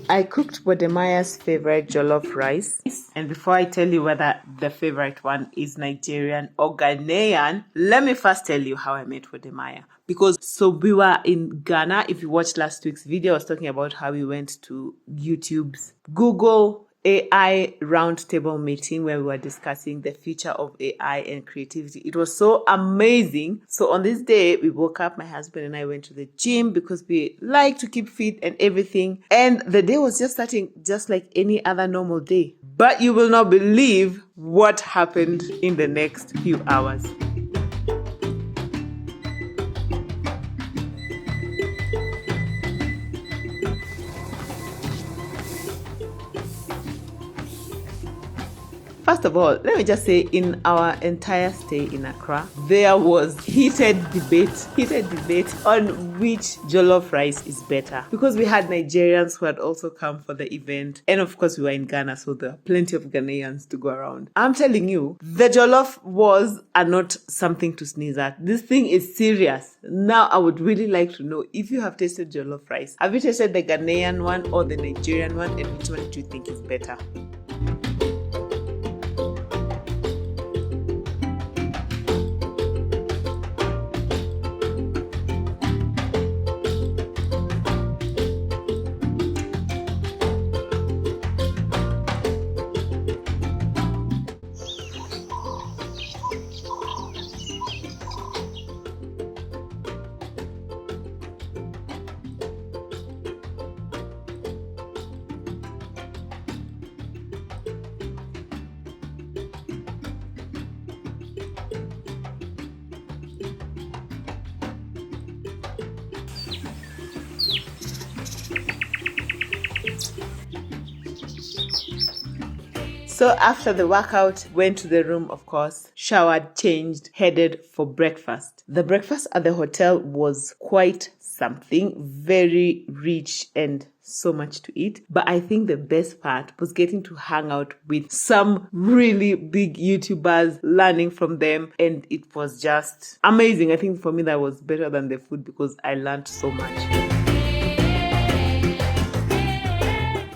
I cooked Wode Maya's favorite jollof rice. And before I tell you whether the favorite one is Nigerian or Ghanaian, let me first tell you how I met Wode Maya. Because we were in Ghana. If you watched last week's video, I was talking about how we went to YouTube's Google AI roundtable meeting where we were discussing the future of AI and creativity. It was so amazing. So on this day, we woke up, my husband and I went to the gym because we like to keep fit and everything. And the day was just starting just like any other normal day. But you will not believe what happened in the next few hours. First of all, let me just say, in our entire stay in Accra, there was heated debate on which jollof rice is better. Because we had Nigerians who had also come for the event. And of course, we were in Ghana, so there are plenty of Ghanaians to go around. I'm telling you, the jollof are not something to sneeze at. This thing is serious. Now, I would really like to know if you have tasted jollof rice. Have you tasted the Ghanaian one or the Nigerian one? And which one do you think is better? So after the workout, went to the room, of course, showered, changed, headed for breakfast. The breakfast at the hotel was quite something, very rich and so much to eat. But I think the best part was getting to hang out with some really big YouTubers, learning from them. And it was just amazing. I think for me that was better than the food because I learned so much.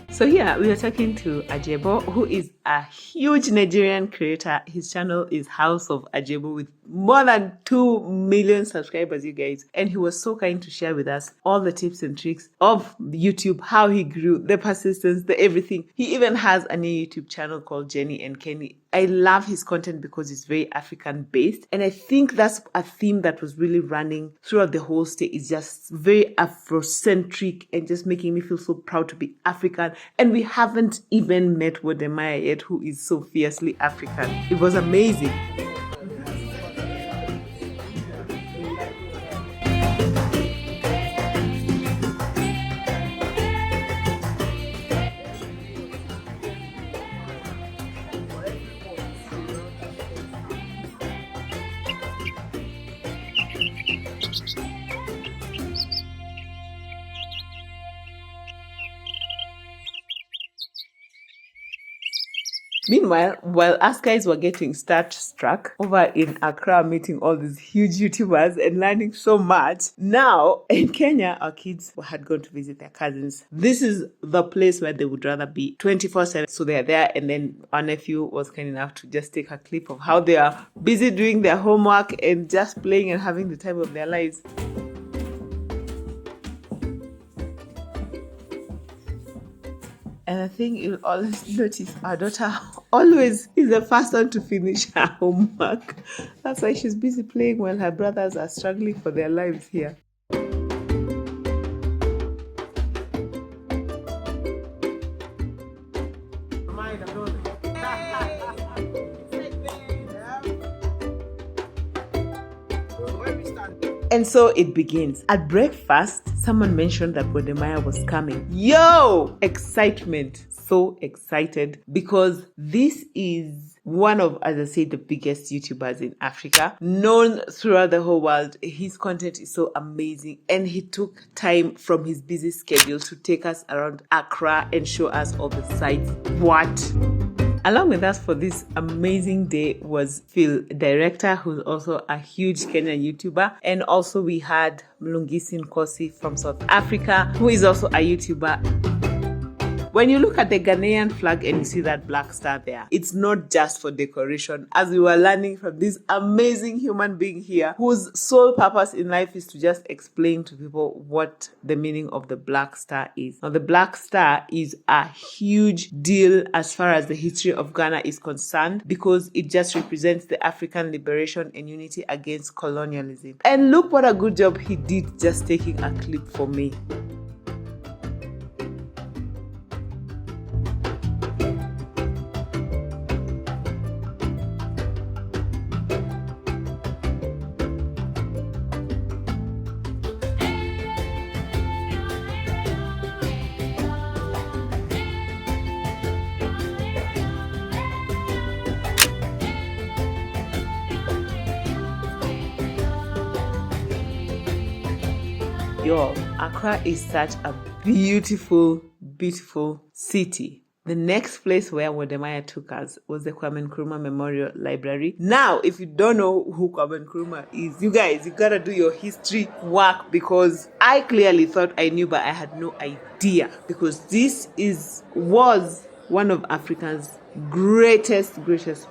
So here we are talking to Ajebo, who is a huge Nigerian creator. His channel is House of Ajebo with more than 2 million subscribers, you guys. And he was so kind to share with us all the tips and tricks of YouTube, how he grew, the persistence, the everything. He even has a new YouTube channel called Jenny and Kenny. I love his content because it's very African based. And I think that's a theme that was really running throughout the whole stay. It's just very Afrocentric and just making me feel so proud to be African. And we haven't even met Wode Maya yet, who is so fiercely African. It was amazing. Meanwhile, while us guys were getting starstruck over in Accra, meeting all these huge YouTubers and learning so much, now in Kenya, our kids had gone to visit their cousins. This is the place where they would rather be 24/7. So they're there, and then our nephew was kind enough to just take a clip of how they are busy doing their homework and just playing and having the time of their lives. And I think you'll always notice our daughter always is the first one to finish her homework. That's why she's busy playing while her brothers are struggling for their lives here. And so it begins. At breakfast, someone mentioned that Wode Maya was coming. Yo! Excitement. So excited because this is one of, as I said, the biggest YouTubers in Africa, known throughout the whole world. His content is so amazing, and he took time from his busy schedule to take us around Accra and show us all the sights. What? Along with us for this amazing day was Phil, director, who's also a huge Kenyan YouTuber. And also we had Mlungisi Nkosi from South Africa, who is also a YouTuber. When you look at the Ghanaian flag and you see that black star there, it's not just for decoration. As we were learning from this amazing human being here, whose sole purpose in life is to just explain to people what the meaning of the black star is. Now, the black star is a huge deal as far as the history of Ghana is concerned, because it just represents the African liberation and unity against colonialism. And look what a good job he did just taking a clip for me. Yo, Accra is such a beautiful, beautiful city. The next place where Wode Maya took us was the Kwame Nkrumah Memorial Library. Now, if you don't know who Kwame Nkrumah is, you guys, you gotta do your history work, because I clearly thought I knew, but I had no idea, because this was one of Africa's greatest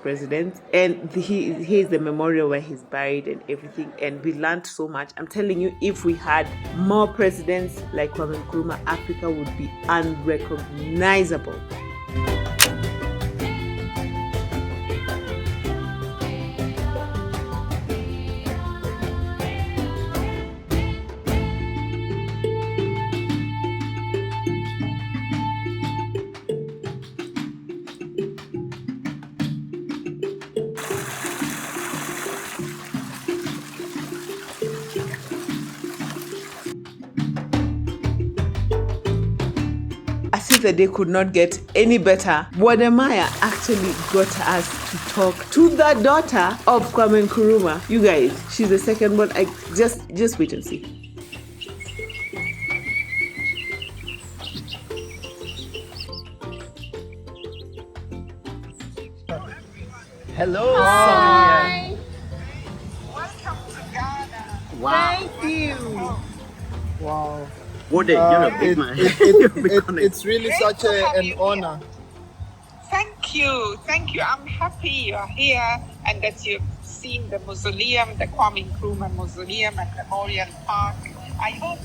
president, and he is the memorial where he's buried and everything, and we learned so much. I'm telling you, if we had more presidents like Kwame Nkrumah, Africa would be unrecognizable. As if the day could not get any better, Wode Maya actually got us to talk to the daughter of Kwame Nkrumah. You guys, she's the second one. I just wait and see. Hello. Hi. Welcome to Ghana. Wow. Thank you. Wow. Wode, you're a big man. It's really such an honor. Thank you. I'm happy you're here and that you've seen the mausoleum, the Kwame Nkrumah Mausoleum and Memorial Park. I hope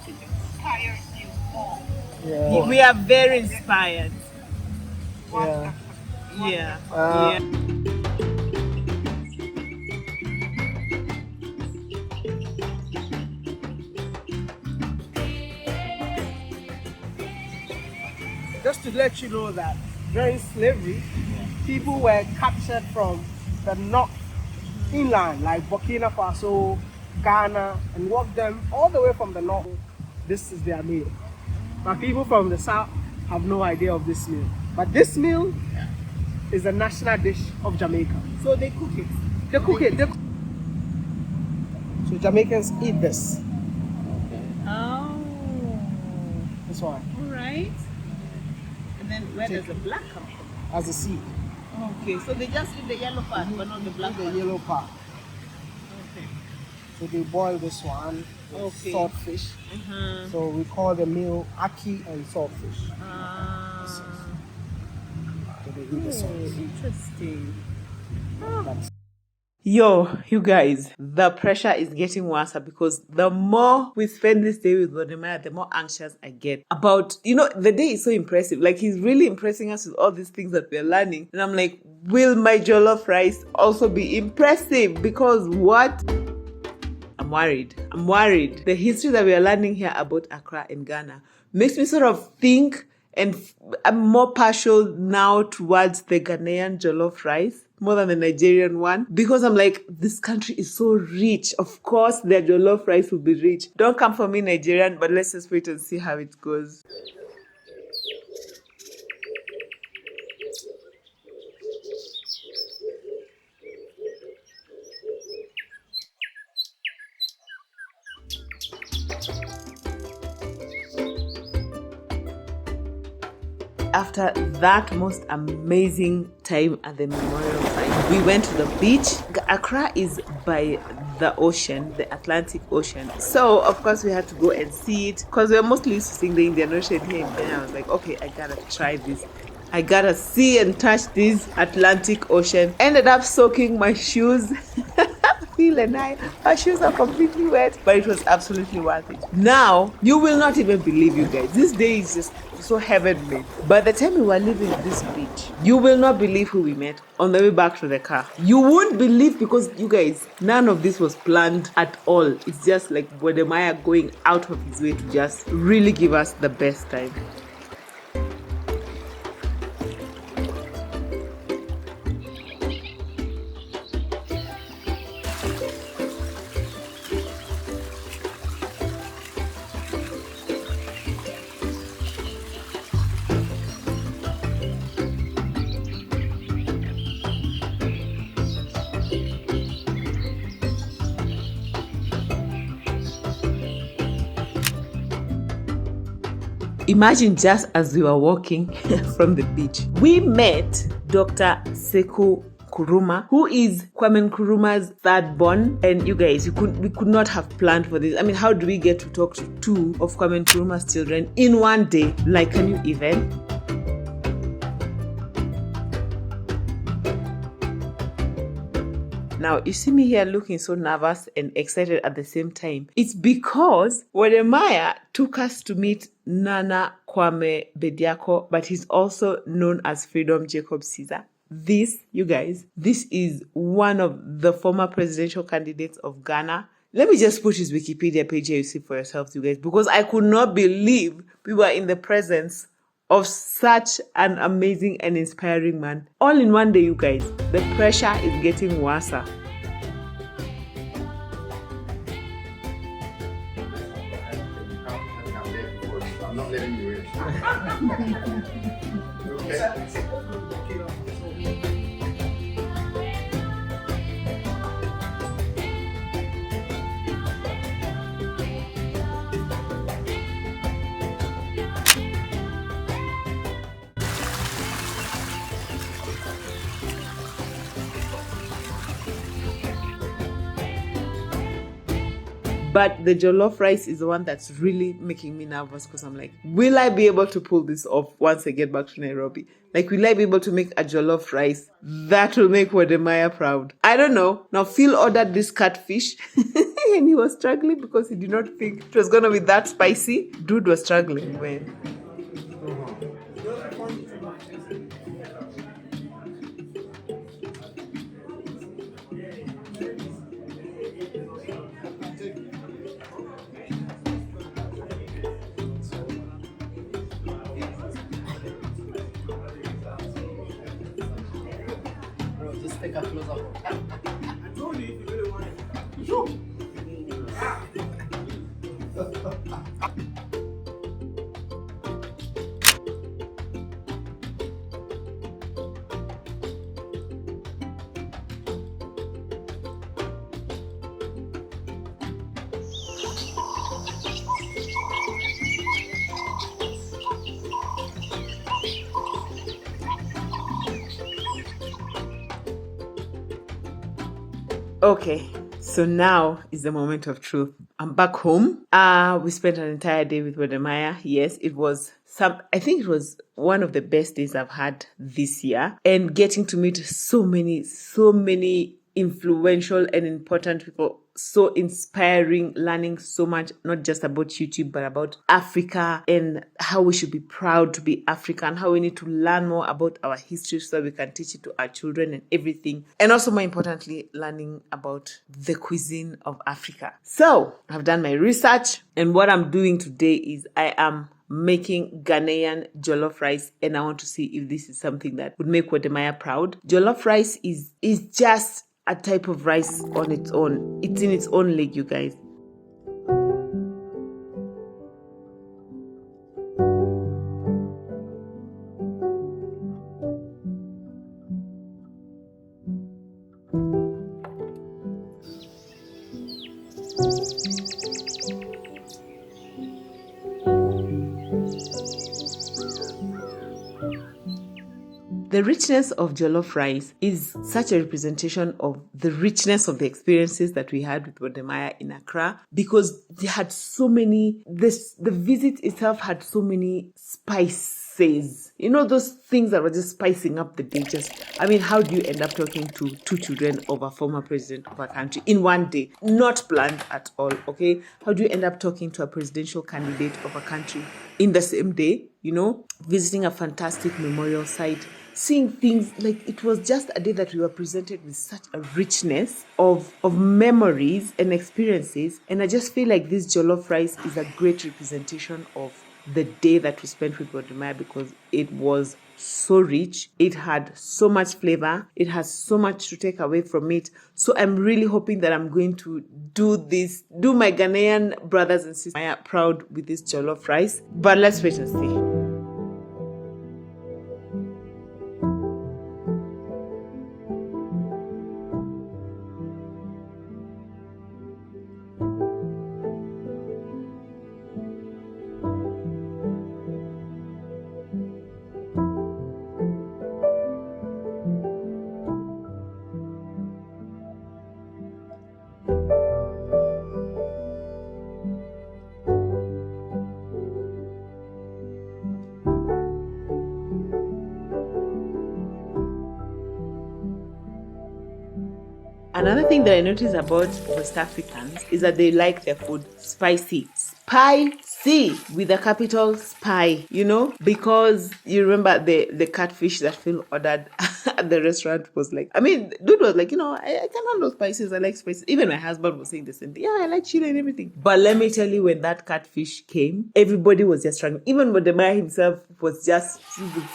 it inspires you more. Yeah. We are very inspired. Yeah. Yeah. Uh, Just to let you know that during slavery, people were captured from the north inland, like Burkina Faso, Ghana, and walked them all the way from the north. This is their meal. But people from the south have no idea of this meal. But this meal is a national dish of Jamaica. So they cook it. They cook it. So Jamaicans eat this. Oh. This one, All right. And then where does the black come from? as a seed. Okay, so they just eat the yellow part, but not the black The part. yellow part. Okay. So they boil this one with Okay. saltfish. So we call the meal aki and saltfish. So they eat the salt. Interesting. That's- Yo, you guys, the pressure is getting worse, because the more we spend this day with Wode Maya, the more anxious I get about, the day is so impressive. Like, he's really impressing us with all these things that we're learning. And I'm like, will my jollof rice also be impressive? Because what? I'm worried. The history that we are learning here about Accra and Ghana makes me sort of think, and I'm more partial now towards the Ghanaian jollof rice more than the Nigerian one, because I'm like, this country is so rich. Of course, their jollof rice will be rich. Don't come for me, Nigerian, but let's just wait and see how it goes. After that most amazing time at the memorial site, we went to the beach. Accra is by the ocean, the Atlantic Ocean. So of course we had to go and see it because we're mostly used to seeing the Indian Ocean here in Kenya. I was like, okay, I gotta try this. I gotta see and touch this Atlantic Ocean. Ended up soaking my shoes. Phil and our shoes are completely wet, but it was absolutely worth it. Now, you will not even believe, you guys. This day is just so heavenly. By the time we were leaving this beach, you will not believe who we met on the way back to the car. You won't believe, because you guys, none of this was planned at all. It's just like Wode Maya going out of his way to just really give us the best time. Imagine, just as we were walking from the beach, we met Dr. Sekou Nkrumah, who is Kwame Nkrumah's third born. And you guys, we could not have planned for this. I mean, how do we get to talk to two of Kwame Nkrumah's children in one day? Like, can you even? Now, you see me here looking so nervous and excited at the same time. It's because Wode Maya took us to meet Nana Kwame Bediako, but he's also known as Freedom Jacob Caesar. This, you guys, this is one of the former presidential candidates of Ghana. Let me just put his Wikipedia page here, you see for yourselves, you guys, because I could not believe we were in the presence of such an amazing and inspiring man. All in one day, you guys. The pressure is getting worse. I'm not letting you in. Okay. But the jollof rice is the one that's really making me nervous, because I'm like, will I be able to pull this off once I get back to Nairobi? Like, will I be able to make a jollof rice that will make Wode Maya proud? I don't know. Now, Phil ordered this catfish and he was struggling because he did not think it was going to be that spicy. Dude was struggling, man. Just take a close up. I told you if you really want it. Okay, so now is the moment of truth. I'm back home. We spent an entire day with Wode Maya. Yes, I think it was one of the best days I've had this year. And getting to meet so many influential and important people, so inspiring, learning so much, not just about YouTube, but about Africa and how we should be proud to be African, how we need to learn more about our history so we can teach it to our children and everything. And also, more importantly, learning about the cuisine of Africa. So I've done my research, and what I'm doing today is I am making Ghanaian jollof rice, and I want to see if this is something that would make Wode Maya proud. Jollof rice is just a type of rice on its own. It's in its own league, you guys. The The richness of jollof rice is such a representation of the richness of the experiences that we had with Wode Maya in Accra, because they had so many, the visit itself had so many spices. You know, those things that were just spicing up the day. How do you end up talking to two children of a former president of a country in one day? Not planned at all, okay? How do you end up talking to a presidential candidate of a country in the same day? You know, visiting a fantastic memorial site, seeing things like it was just a day that we were presented with such a richness of memories and experiences. And I just feel like this jollof rice is a great representation of the day that we spent with Wode Maya, because it was so rich. It had so much flavor. It has so much to take away from it. So I'm really hoping that I'm going to do my Ghanaian brothers and sisters proud with this jollof rice. But let's wait and see. Another thing that I noticed about West Africans is that they like their food spicy. Spicy with a capital spy, you know, because you remember the catfish that Phil ordered at the restaurant was like, dude was like, I can handle spices, I like spices. Even my husband was saying the same thing. Yeah, I like chili and everything. But let me tell you, when that catfish came, everybody was just trying. Even Wode Maya himself was just,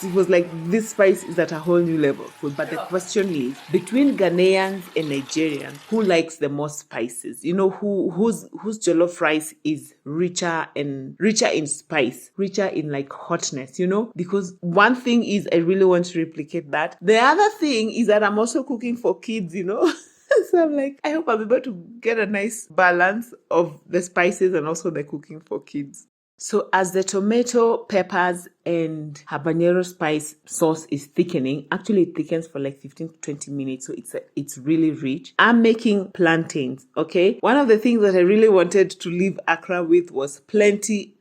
he was like, this spice is at a whole new level. But the question is, between Ghanaians and Nigerians, who likes the most spices? You know, whose jollof rice is richer in spice, richer in like hotness, you know? Because one thing is, I really want to replicate that. The other thing is that I'm also cooking for kids, you know? So I'm like, I hope I'm able to get a nice balance of the spices and also the cooking for kids. So as the tomato, peppers, and habanero spice sauce is thickening, actually it thickens for like 15 to 20 minutes, so it's really rich. I'm making plantains, okay? One of the things that I really wanted to leave Accra with was plenty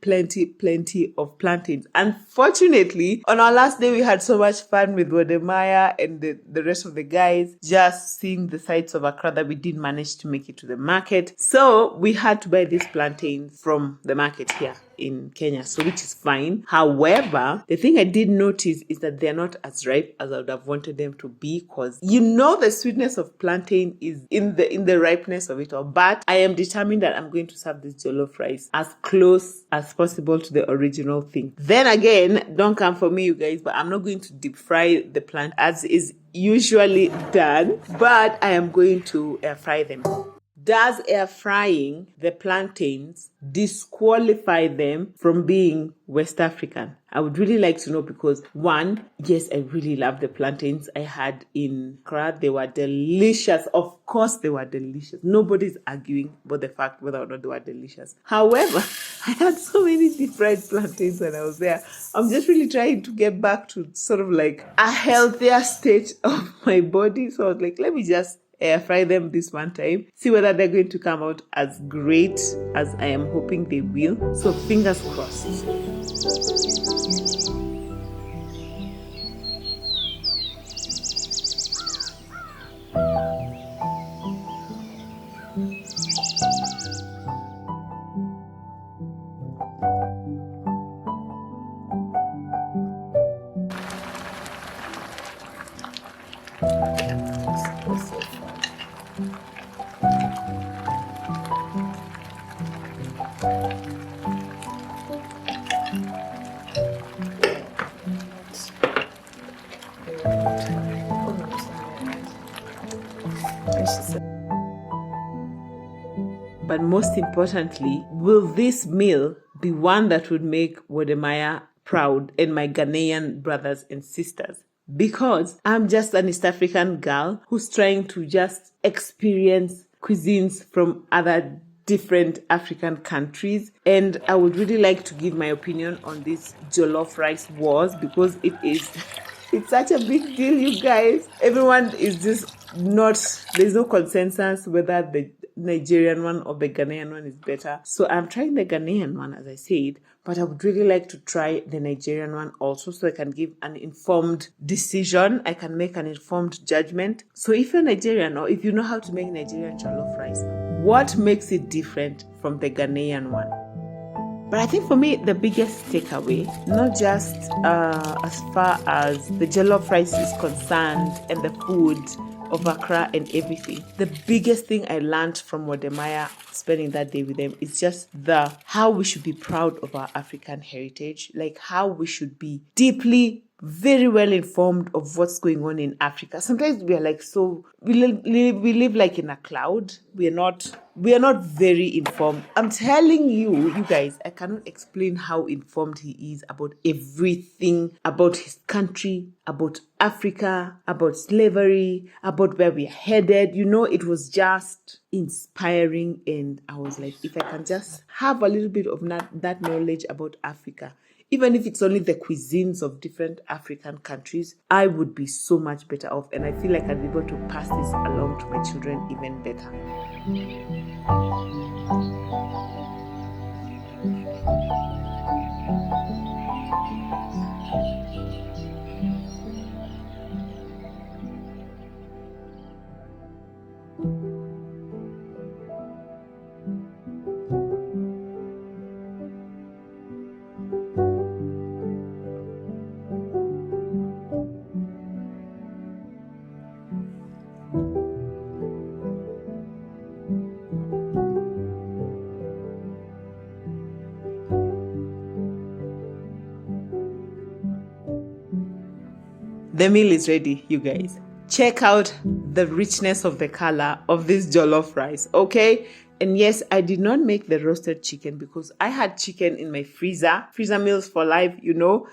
of plantains. Unfortunately, on our last day, we had so much fun with Wode Maya and the rest of the guys, just seeing the sights of Accra, that we didn't manage to make it to the market. So we had to buy these plantains from the market here in Kenya, so which is fine. However, the thing I did notice is that they're not as ripe as I would have wanted them to be, because the sweetness of plantain is in the ripeness of it all. But I am determined that I'm going to serve this jollof rice as close as possible to the original thing. Then again, don't come for me, you guys, but I'm not going to deep fry the plant as is usually done, but I am going to air fry them. Does air frying the plantains disqualify them from being West African? I would really like to know, because one, yes, I really love the plantains I had in Accra. They were delicious. Of course, they were delicious. Nobody's arguing about the fact whether or not they were delicious. However, I had so many deep-fried plantains when I was there. I'm just really trying to get back to sort of like a healthier state of my body. So I was like, let me just air fry them this one time, see whether they're going to come out as great as I am hoping they will. So fingers crossed. But most importantly, will this meal be one that would make Wode Maya proud and my Ghanaian brothers and sisters? Because I'm just an East African girl who's trying to just experience cuisines from other different African countries, and I would really like to give my opinion on this jollof rice wars, because it It's such a big deal, you guys. Everyone is just not, there's no consensus whether the Nigerian one or the Ghanaian one is better. So I'm trying the Ghanaian one, as I said, but I would really like to try the Nigerian one also so I can give an informed decision. I can make an informed judgment. So if you're Nigerian or if you know how to make Nigerian jollof rice, what makes it different from the Ghanaian one? But I think for me, the biggest takeaway, not just as far as the jollof rice is concerned and the food of Accra and everything, the biggest thing I learned from Wode Maya spending that day with them is just how we should be proud of our African heritage, like how we should be deeply, very well informed of what's going on in Africa. Sometimes we are like we live like in a cloud. We are not very informed. I'm telling you, you guys, I cannot explain how informed he is about everything, about his country, about Africa, about slavery, about where we are headed. It was just inspiring, and I was like, if I can just have a little bit of that knowledge about Africa, even if it's only the cuisines of different African countries, I would be so much better off. And I feel like I'd be able to pass this along to my children even better. The meal is ready, you guys. Check out the richness of the color of this jollof rice, okay? And yes, I did not make the roasted chicken because I had chicken in my freezer meals for life,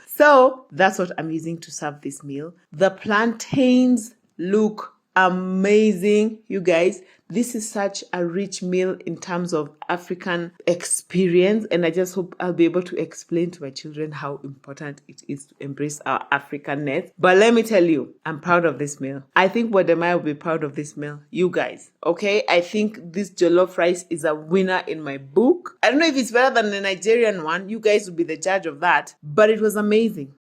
So that's what I'm using to serve this meal. The plantains look amazing, you guys. This is such a rich meal in terms of African experience, and I just hope I'll be able to explain to my children how important it is to embrace our Africanness. But let me tell you, I'm proud of this meal. I think Wode Maya will be proud of this meal. You guys, okay? I think this jollof rice is a winner in my book. I don't know if it's better than the Nigerian one. You guys will be the judge of that. But it was amazing.